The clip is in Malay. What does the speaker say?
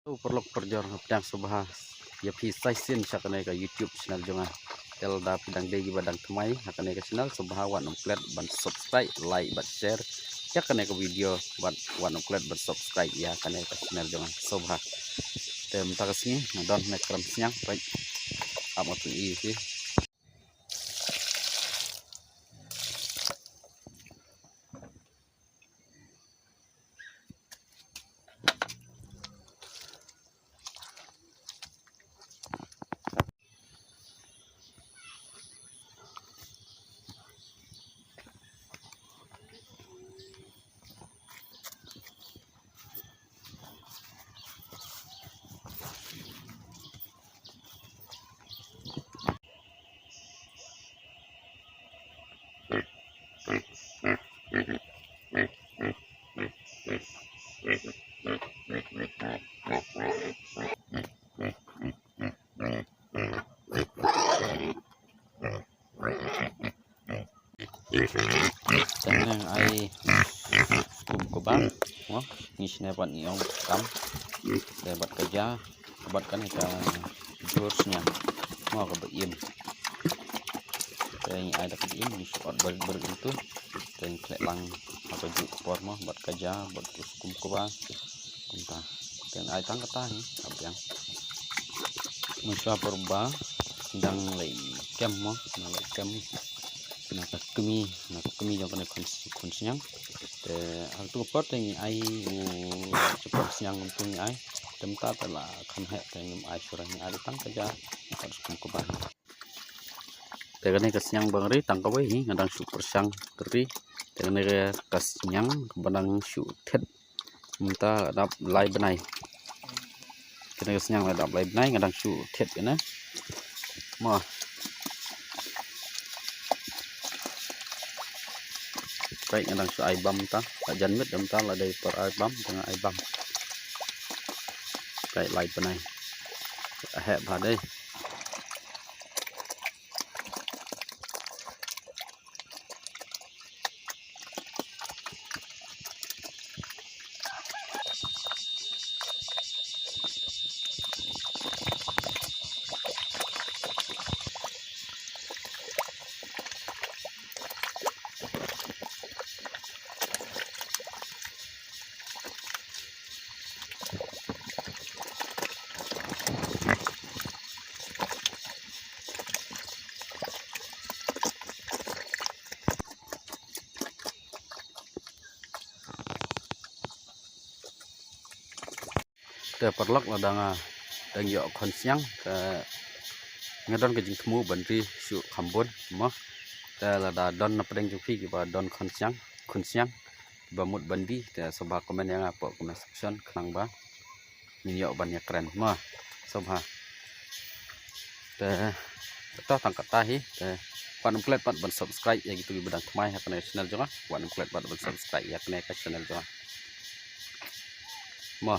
Perlu perjor pedang subah ya pisai sin sakane ka YouTube channel jonga tel da pedang degi badang temai hakane ka channel subah wan upload ban subscribe like ban share ya kane ka video wan upload ban subscribe ya kane ka channel jonga subah tem takasni don nek kram siang baik amatu isi Tengah ai kum bang, oh ni sini buat ni orang kam, saya buat kerja, buatkan kita jurusnya, mau ke berim, saya ai dapat berim, ni buat ber itu, saya klik lang apa juk buat mau buat kerja, buat kum bang, entah, dan ai tang kata ni, apa yang, musuh perubah, sedang lagi kem mau, lagi kem. Nak kemi yang kena konsiang hal tu apa tengi ai cepat siang tengi ai tempat adalah kan hek tengi ai surahnya ada tang kerja harus kumkuban tegane kesiang bangri tangkawe hi ngadang super siang teri tegane kesiang kebanang shu thet minta dap lai benai kena kesiang dap lai benai ngadang shu thet kena mah baik yang langsung air bam ta tak janmit dam ta là đây per air bam dengan air bam baik lai penai hẹp vào đây te perlok là đang dọ con siang nghe don cái chính thmu bẩn ri su khambon mà te là đã don nắp đeng phi ki ba don con siang ba mut bandi te soba komen yang apa comment section klang ba minyo banyak keren mà soba te to tang kata hi te pan upload pan ban subscribe ya gitu bedang thmai ha kana channel jonga pan upload pan ban subscribe ya kana ka channel jonga mà